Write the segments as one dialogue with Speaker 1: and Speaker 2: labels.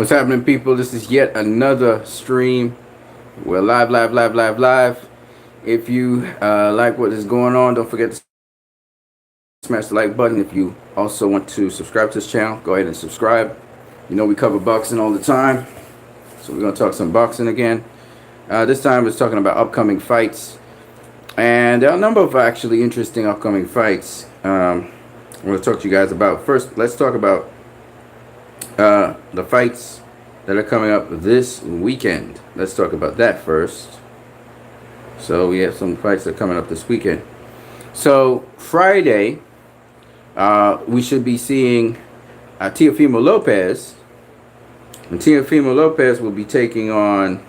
Speaker 1: What's happening, people? This is yet another stream. We're live, live, live, live, live. If you like what is going on, don't forget to smash the like button. If you also want to subscribe to this channel, go ahead and subscribe. You know we cover boxing all the time, so we're gonna talk some boxing again. This time we're talking about upcoming fights, and there are a number of actually interesting upcoming fights. I'm gonna talk to you guys about. First, let's talk about the fights that are coming up this weekend. Let's talk about that first. So we have some fights that are coming up this weekend. So Friday, we should be seeing Teofimo Lopez. And Teofimo Lopez will be taking on.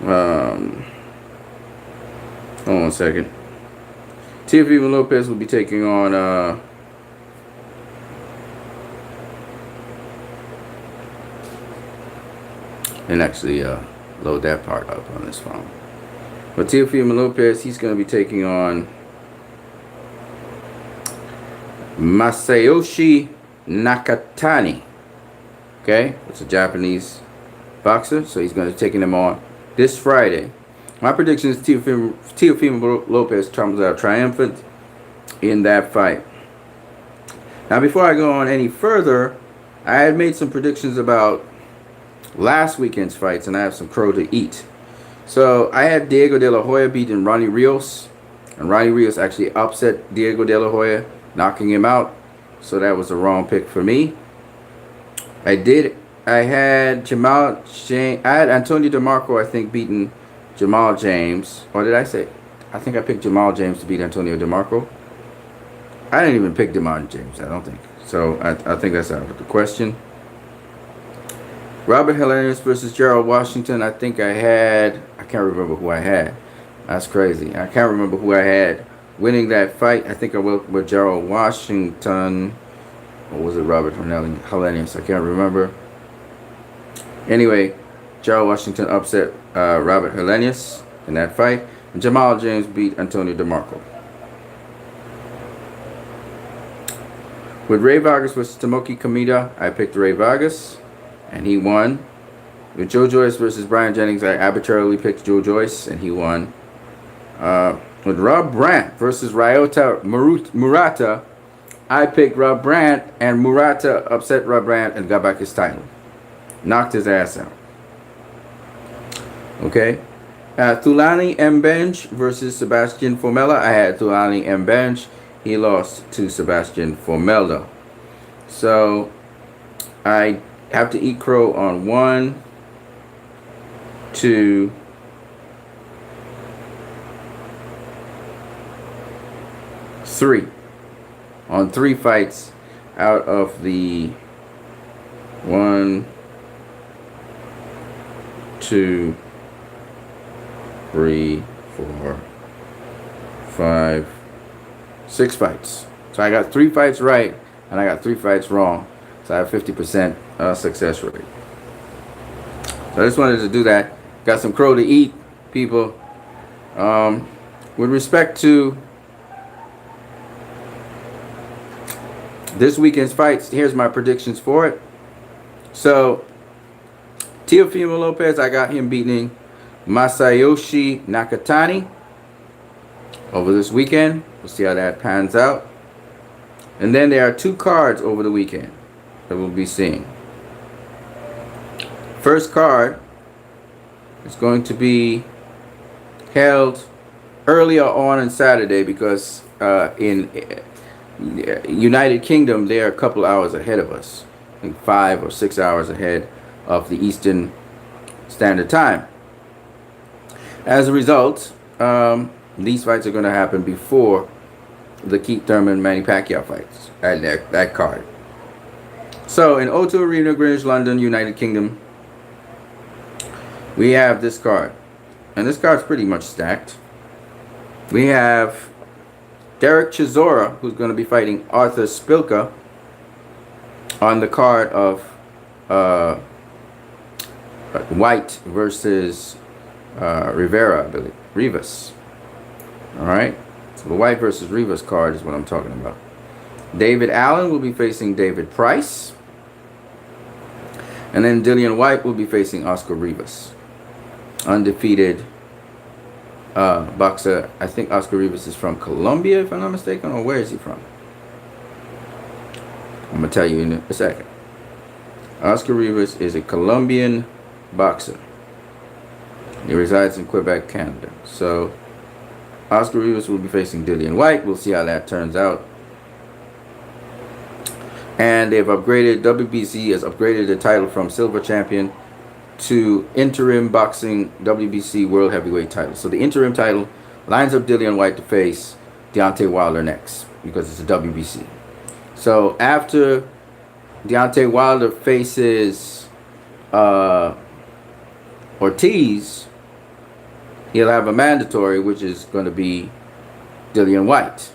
Speaker 1: Hold on a second. Teofimo Lopez will be taking on. And actually load that part up on this phone. But Teofimo Lopez, he's going to be taking on Masayoshi Nakatani. Okay, it's a Japanese boxer, so he's going to be taking him on this Friday. My prediction is Teofimo Lopez comes out triumphant in that fight. Now, before I go on any further, I had made some predictions about last weekend's fights, and I have some crow to eat. So I had Diego De La Hoya beating Ronnie Rios, and Ronnie Rios actually upset Diego De La Hoya, knocking him out. So that was the wrong pick for me. I had Jamal James. I had Antonio DeMarco, I think, beating Jamal James. Or did I say? I think I picked Jamal James to beat Antonio DeMarco. I didn't even pick Jamal James, I don't think. So I think that's out of the question. Robert Helenius versus Gerald Washington. I think I can't remember who I had. That's crazy. I can't remember who I had winning that fight. I think I went with Gerald Washington. Or was it Robert Helenius? I can't remember. Anyway, Gerald Washington upset Robert Helenius in that fight. And Jamal James beat Antonio DeMarco. With Ray Vargas versus Tomoki Kameda, I picked Ray Vargas, and he won. With Joe Joyce versus Brian Jennings, I arbitrarily picked Joe Joyce, and he won. With Rob Brandt versus Ryota Murata, I picked Rob Brandt, and Murata upset Rob Brandt and got back his title. Knocked his ass out. Okay. Thulani Mbench versus Sebastian Formella. I had Thulani Mbench. He lost to Sebastian Formella. So I have to eat crow on 1, 2, 3. On 3 fights out of the 1, 2, 3, 4, 5, 6 fights. So I got 3 fights right, and I got 3 fights wrong. So I have 50% success rate. So I just wanted to do that. Got some crow to eat, people. With respect to this weekend's fights, here's my predictions for it. So Teofimo Lopez, I got him beating Masayoshi Nakatani over this weekend. We'll see how that pans out. And then there are 2 cards over the weekend that we'll be seeing. First card is going to be held earlier on Saturday because in United Kingdom they're a couple hours ahead of us. I think 5 or 6 hours ahead of the Eastern Standard Time. As a result, these fights are going to happen before the Keith Thurman Manny Pacquiao fights at that card. So in O2 Arena, Greenwich, London, United Kingdom, we have this card. And this card's pretty much stacked. We have Derek Chisora, who's going to be fighting Arthur Spilka on the card of White versus Rivera, I believe. Rivas. Alright. So the White versus Rivas card is what I'm talking about. David Allen will be facing David Price. And then Dillian White will be facing Oscar Rivas, undefeated boxer. I think Oscar Rivas is from Colombia, if I'm not mistaken. Or where is he from? I'm going to tell you in a second. Oscar Rivas is a Colombian boxer. He resides in Quebec, Canada. So Oscar Rivas will be facing Dillian White. We'll see how that turns out. And they've upgraded, WBC has upgraded the title from Silver Champion to Interim Boxing WBC World Heavyweight title. So the interim title lines up Dillian White to face Deontay Wilder next, because it's a WBC. So after Deontay Wilder faces Ortiz, he'll have a mandatory, which is going to be Dillian White.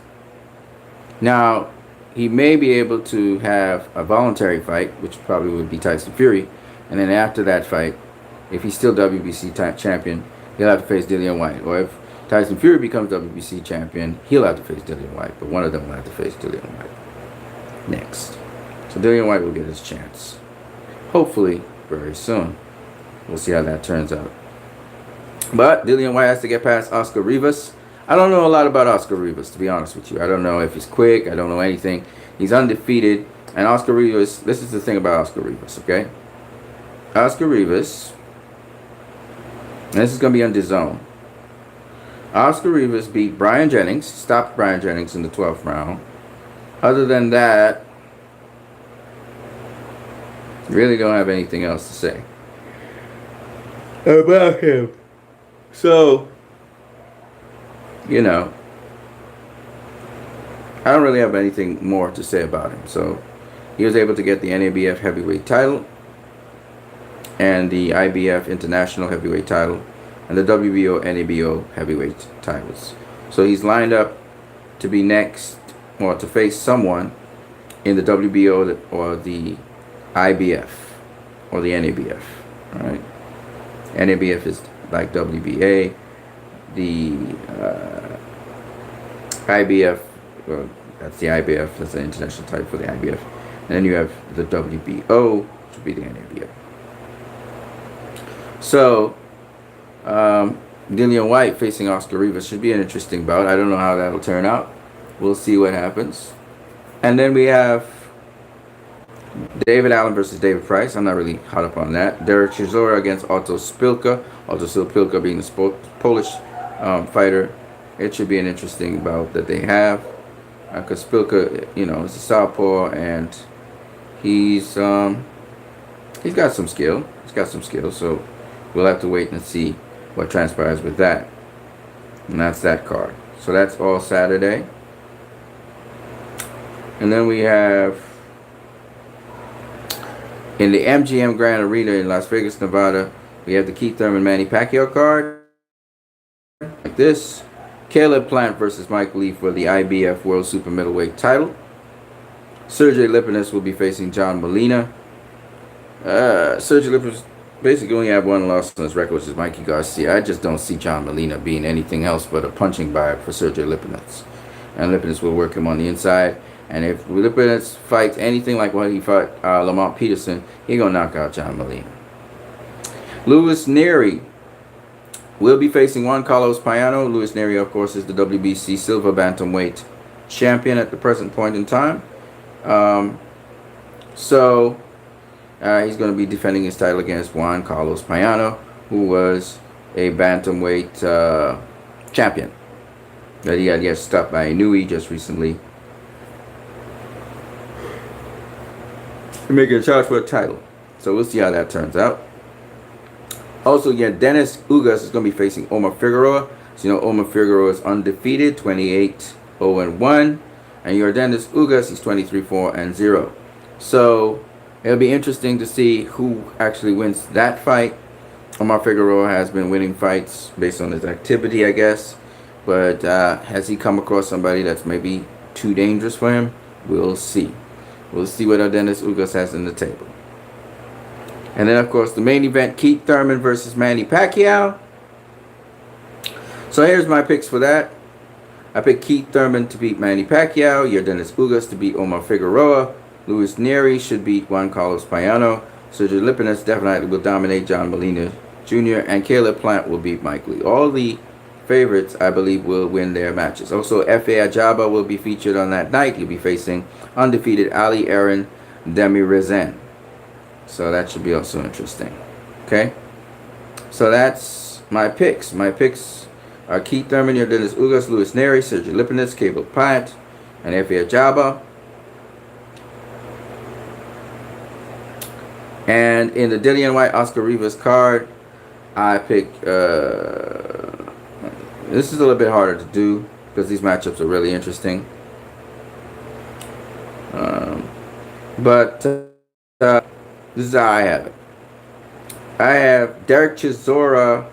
Speaker 1: Now, he may be able to have a voluntary fight, which probably would be Tyson Fury. And then after that fight, if he's still WBC champion, he'll have to face Dillian White. Or if Tyson Fury becomes WBC champion, he'll have to face Dillian White. But one of them will have to face Dillian White next. So Dillian White will get his chance. Hopefully, very soon. We'll see how that turns out. But Dillian White has to get past Oscar Rivas. I don't know a lot about Oscar Rivas, to be honest with you. I don't know if he's quick. I don't know anything. He's undefeated. And Oscar Rivas, this is the thing about Oscar Rivas, okay? Oscar Rivas, and this is going to be on DAZN. Oscar Rivas beat Brian Jennings, stopped Brian Jennings in the 12th round. Other than that, really don't have anything else to say about him. So, you know, I don't really have anything more to say about him. So, he was able to get the NABF heavyweight title and the IBF international heavyweight title and the WBO NABO heavyweight titles. So, he's lined up to be next, or to face someone in the WBO or the IBF or the NABF. All right, NABF is like WBA. The IBF, well, that's the IBF, that's the international title for the IBF. And then you have the WBO, which would be the NABF. So, Dillian White facing Oscar Rivas should be an interesting bout. I don't know how that'll turn out. We'll see what happens. And then we have David Allen versus David Price. I'm not really hot up on that. Derek Chisora against Otto Szpilka. Otto Szpilka being the Polish fighter. It should be an interesting bout that they have, because Szpilka, you know, is a southpaw, and he's got some skill. He's got some skill. So we'll have to wait and see what transpires with that. And that's that card. So that's all Saturday. And then we have in the MGM Grand Arena in Las Vegas, Nevada, we have the Keith Thurman Manny Pacquiao card. Like this. Caleb Plant versus Mike Lee for the IBF World Super Middleweight title. Sergey Lipinets will be facing John Molina. Sergey Lipinets basically only have one loss on his record, which is Mikey Garcia. I just don't see John Molina being anything else but a punching bag for Sergey Lipinets. And Lipinets will work him on the inside. And if Lipinets fights anything like what he fought Lamont Peterson, he's going to knock out John Molina. Luis Nery will be facing Juan Carlos Payano. Luis Nery, of course, is the WBC Silver Bantamweight champion at the present point in time. So he's going to be defending his title against Juan Carlos Payano, who was a Bantamweight champion that he got stopped by Inui just recently. Making a charge for a title. So we'll see how that turns out. Also, again, Dennis Ugas is going to be facing Omar Figueroa. So, you know, Omar Figueroa is undefeated, 28-0-1. And your Dennis Ugas is 23-4-0. So, it'll be interesting to see who actually wins that fight. Omar Figueroa has been winning fights based on his activity, I guess. But has he come across somebody that's maybe too dangerous for him? We'll see. We'll see what Dennis Ugas has in the table. And then, of course, the main event, Keith Thurman versus Manny Pacquiao. So here's my picks for that. I picked Keith Thurman to beat Manny Pacquiao. Your Dennis Ugas to beat Omar Figueroa. Luis Nery should beat Juan Carlos Payano. Sergio Lipinus definitely will dominate John Molina Jr. and Caleb Plant will beat Mike Lee. All the favorites, I believe, will win their matches. Also, F.A. Ajaba will be featured on that night. He'll be facing undefeated Ali Aaron Demirezen. So that should be also interesting. Okay? So that's my picks. My picks are Keith Thurman, Yordenis Ugas, Luis Neri, Sergio Lipinus, Caleb Plant, and F.A. Ajaba. And in the Dillian White Oscar Rivas card, I picked, this is a little bit harder to do because these matchups are really interesting. But this is how I have it. I have Derek Chisora.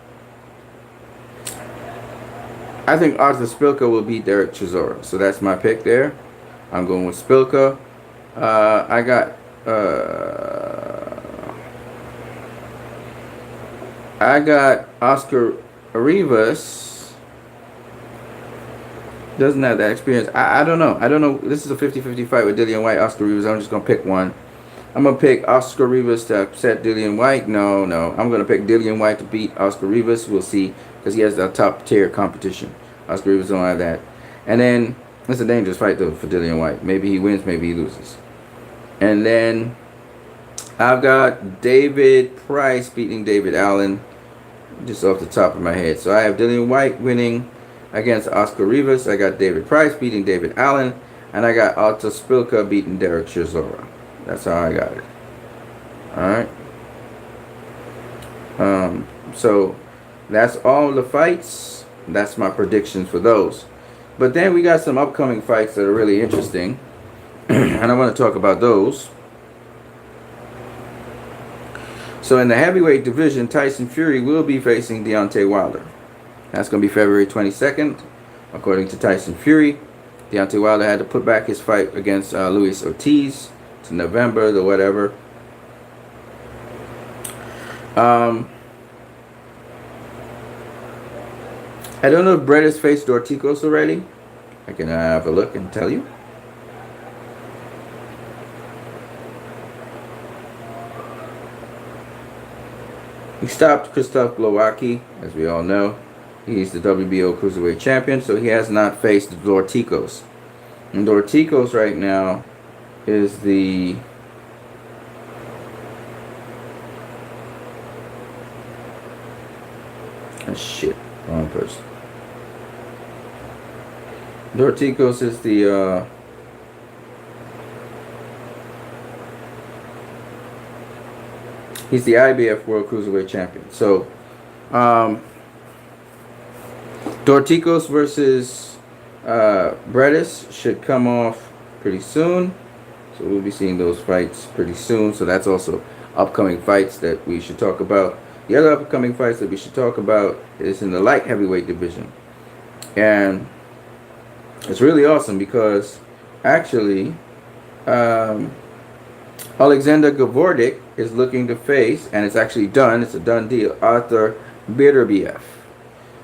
Speaker 1: I think Arthur Spilka will beat Derek Chisora. So that's my pick there. I'm going with Spilka. I got Oscar Rivas. Doesn't have that experience. I don't know. I don't know. This is a 50-50 fight with Dillian White, Oscar Rivas. I'm just going to pick one. I'm going to pick Oscar Rivas to upset Dillian White. No. I'm going to pick Dillian White to beat Oscar Rivas. We'll see. Because he has the top tier competition. Oscar Rivas don't have that. And then, it's a dangerous fight though for Dillian White. Maybe he wins, maybe he loses. And then, I've got David Price beating David Allen. Just off the top of my head. So I have Dillian White winning against Oscar Rivas. I got David Price beating David Allen. And I got Arthur Spilka beating Derek Chisora. That's how I got it. Alright. So that's all the fights. That's my predictions for those. But then we got some upcoming fights that are really interesting. And I want to talk about those. So in the heavyweight division, Tyson Fury will be facing Deontay Wilder. That's going to be February 22nd, according to Tyson Fury. Deontay Wilder had to put back his fight against Luis Ortiz to November, the whatever. I don't know if Brett has faced Dorticos already. I can have a look and tell you. He stopped Krzysztof Glowacki, as we all know. He's the WBO Cruiserweight Champion, so he has not faced Dorticos. And Dorticos right now is the... Oh, shit. Wrong person. Dorticos is the... He's the IBF World Cruiserweight Champion. So, Dorticos versus Bredis should come off pretty soon. So we'll be seeing those fights pretty soon. So that's also upcoming fights that we should talk about. The other upcoming fights that we should talk about is in the light heavyweight division. And it's really awesome because actually Alexander Gavordik is looking to face, and it's actually done, it's a done deal, Arthur Beterbiev.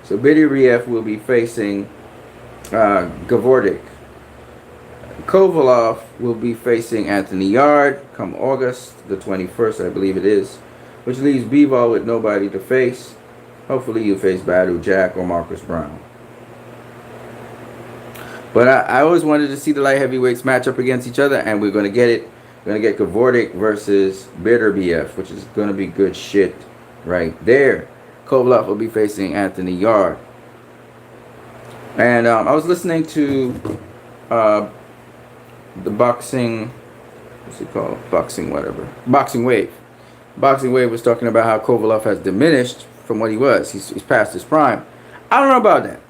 Speaker 1: So Beterbiev will be facing Gavordik. Kovalov will be facing Anthony Yard come August the 21st, I believe it is, which leaves Bivol with nobody to face. Hopefully you face Badou Jack or Marcus Brown. But I always wanted to see the light heavyweights match up against each other, and we're going to get it. We're going to get Gavordik versus Beterbiev, which is going to be good shit right there. Kovalov will be facing Anthony Yard. And I was listening to the boxing, what's it called? Boxing whatever. Boxing Wave. Boxing Wave was talking about how Kovalov has diminished from what he was. He's past his prime. I don't know about that.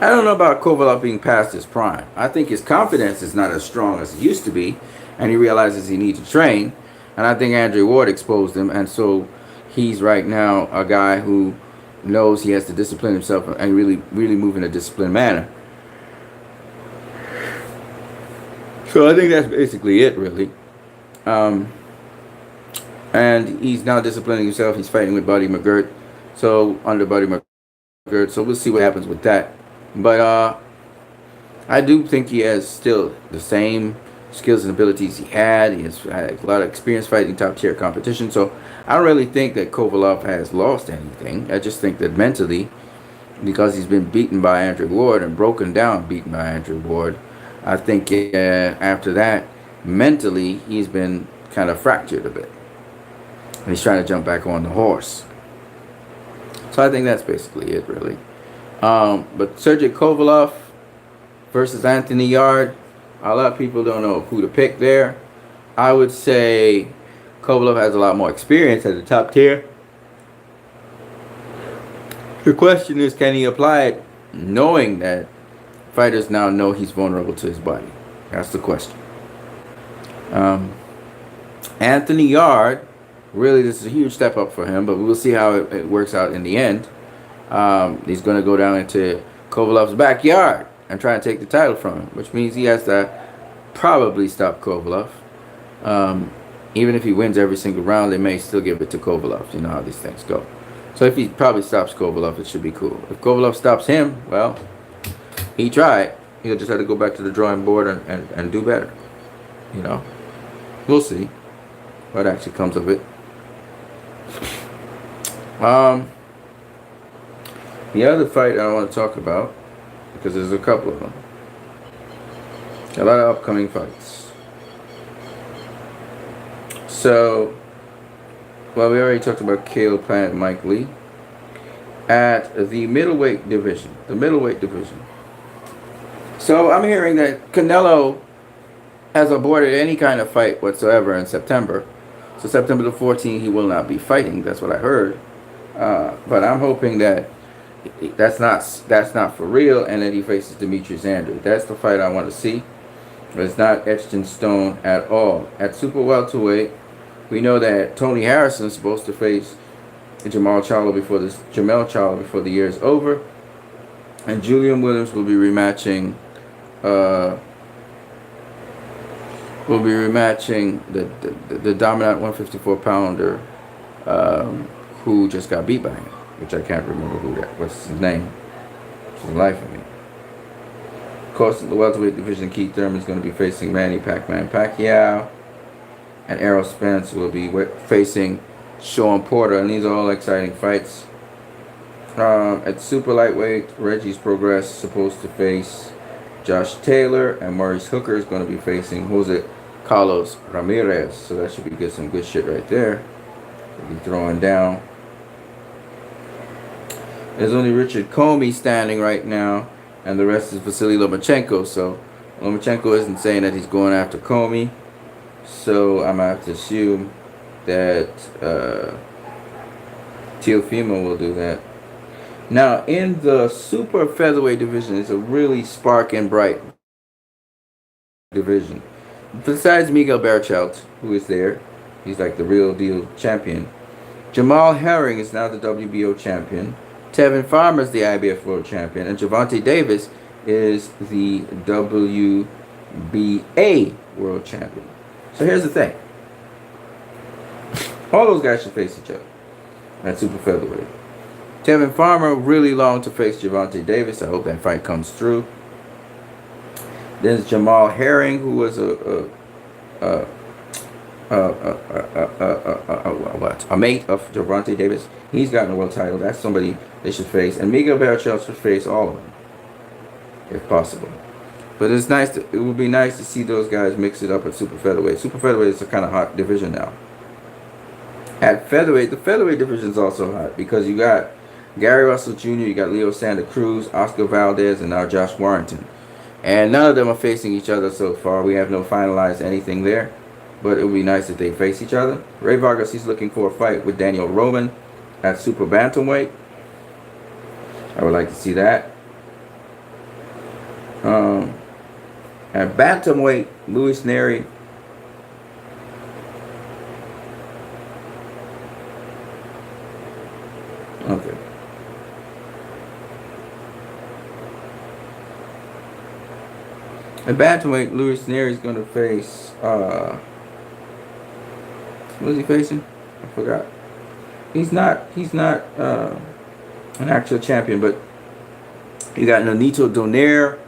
Speaker 1: I don't know about Kovalov being past his prime. I think his confidence is not as strong as it used to be, and he realizes he needs to train. And I think Andre Ward exposed him, and so he's right now a guy who knows he has to discipline himself and really move in a disciplined manner. So I think that's basically it, really. And he's now disciplining himself. He's fighting with Buddy McGirt, so under Buddy McGirt. So we'll see what happens with that. But I do think he has still the same skills and abilities he had. He has had a lot of experience fighting top tier competition. So I don't really think that Kovalev has lost anything. I just think that mentally, because he's been beaten by Andrew Ward and broken down beaten by Andrew Ward, I think after that, mentally, he's been kind of fractured a bit. And he's trying to jump back on the horse. So I think that's basically it, really. But Sergey Kovalev versus Anthony Yarde, a lot of people don't know who to pick there. I would say Kovalev has a lot more experience at the top tier. The question is, can he apply it knowing that fighters now know he's vulnerable to his body? That's the question. Anthony Yarde, really, this is a huge step up for him, but we'll see how it works out in the end. He's going to go down into Kovalev's backyard and try and take the title from him, which means he has to probably stop Kovalev. Even if he wins every single round, they may still give it to Kovalev. You know how these things go. So if he probably stops Kovalev, it should be cool. If Kovalev stops him, well, he tried. He'll just have to go back to the drawing board and do better. You know, we'll see what actually comes of it. The other fight I want to talk about, because there's a couple of them, a lot of upcoming fights. So, well, we already talked about Caleb Plant and Mike Lee. At the middleweight division, So I'm hearing that Canelo has aborted any kind of fight whatsoever in September. So September the 14th, he will not be fighting. That's what I heard. But I'm hoping that that's not for real, and that he faces Demetrius Andrew. That's the fight I want to see. But it's not etched in stone at all. At super welterweight, we know that Tony Harrison is supposed to face Jamel Charlo before the year is over, and Julian Williams will be rematching. The dominant 154 pounder who just got beat by him, which I can't remember what's his name. It's the life of me. Of course, in the welterweight division, Keith Thurman is going to be facing Manny Pacquiao, and Errol Spence will be facing Sean Porter, and these are all exciting fights. At super lightweight, Reggie's Progress is supposed to face Josh Taylor, and Maurice Hooker is going to be facing Jose Carlos Ramirez. So that should be some good shit right there. He'll be throwing down. There's only Richard Comey standing right now, and the rest is Vasily Lomachenko. So Lomachenko isn't saying that he's going after Comey. So I'm going to have to assume that Teofimo will do that. Now, in the super featherweight division, it's a really spark and bright division. Besides Miguel Berchelt, who is there, he's like the real deal champion. Jamal Herring is now the WBO champion. Tevin Farmer is the IBF world champion, and Gervonta Davis is the WBA world champion. So here's the thing. All those guys should face each other at super featherweight. Tevin Farmer really long to face Gervonta Davis. I hope that fight comes through. There's Jamal Herring, who was a mate of Gervonta Davis. He's gotten a world title. That's somebody they should face. And Miguel Berchelt should face all of them, if possible. But it's nice. It would be nice to see those guys mix it up at super featherweight. Super featherweight is a kind of hot division now. At featherweight, the featherweight division is also hot because you got Gary Russell Jr., you got Leo Santa Cruz, Oscar Valdez, and now Josh Warrington. And none of them are facing each other so far. We have no finalized anything there. But it would be nice if they face each other. Ray Vargas, he's looking for a fight with Daniel Roman at super bantamweight. I would like to see that. At bantamweight, Luis Neri. Okay. At bantamweight, Luis Neri is going to face. What is he facing? I forgot. He's not an actual champion, but you got Nonito Donaire,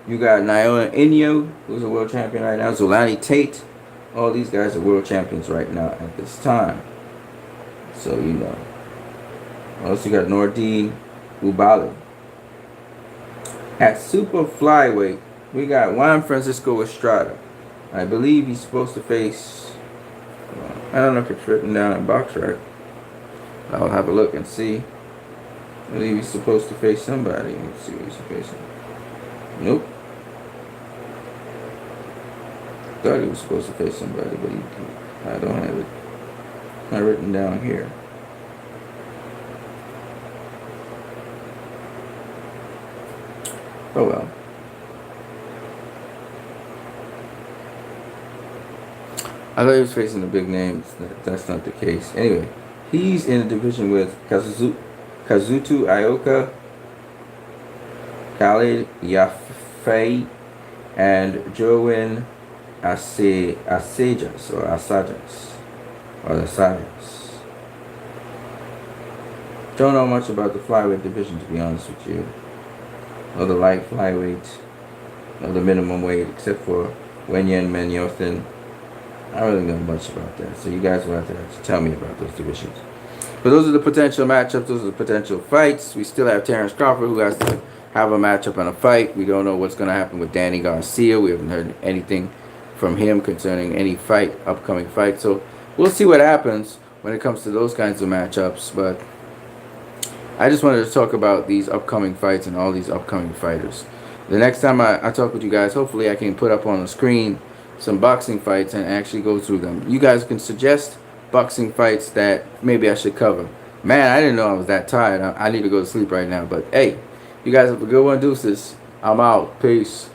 Speaker 1: You got Naoya Inoue, who's a world champion right now. Zolani Tate. All these guys are world champions right now at this time. So, you know. Also, you got Nordine Ubali. At super flyweight, we got Juan Francisco Estrada. I believe he's supposed to face. I don't know if it's written down in BoxRec. I'll have a look and see. I believe he's supposed to face somebody. Let's see what he's facing. Nope. Thought he was supposed to face somebody, but I don't have it not written down here. Oh well. I thought he was facing the big names. That's not the case. Anyway, he's in a division with Kazuto Ioka, Khalid Yafai, and Joen Asajas. Don't know much about the flyweight division, to be honest with you. Or the light flyweight, or the minimum weight, except for Wenyan Manyothin. I don't really know much about that. So you guys will have to tell me about those divisions. But those are the potential matchups. Those are the potential fights. We still have Terrence Crawford, who has to have a matchup and a fight. We don't know what's going to happen with Danny Garcia. We haven't heard anything from him concerning any fight, upcoming fight. So we'll see what happens when it comes to those kinds of matchups. But I just wanted to talk about these upcoming fights and all these upcoming fighters. The next time I talk with you guys, hopefully I can put up on the screen some boxing fights and actually go through them. You guys can suggest boxing fights that maybe I should cover. Man, I didn't know I was that tired. I need to go to sleep right now. But hey, you guys have a good one. Deuces. I'm out. Peace.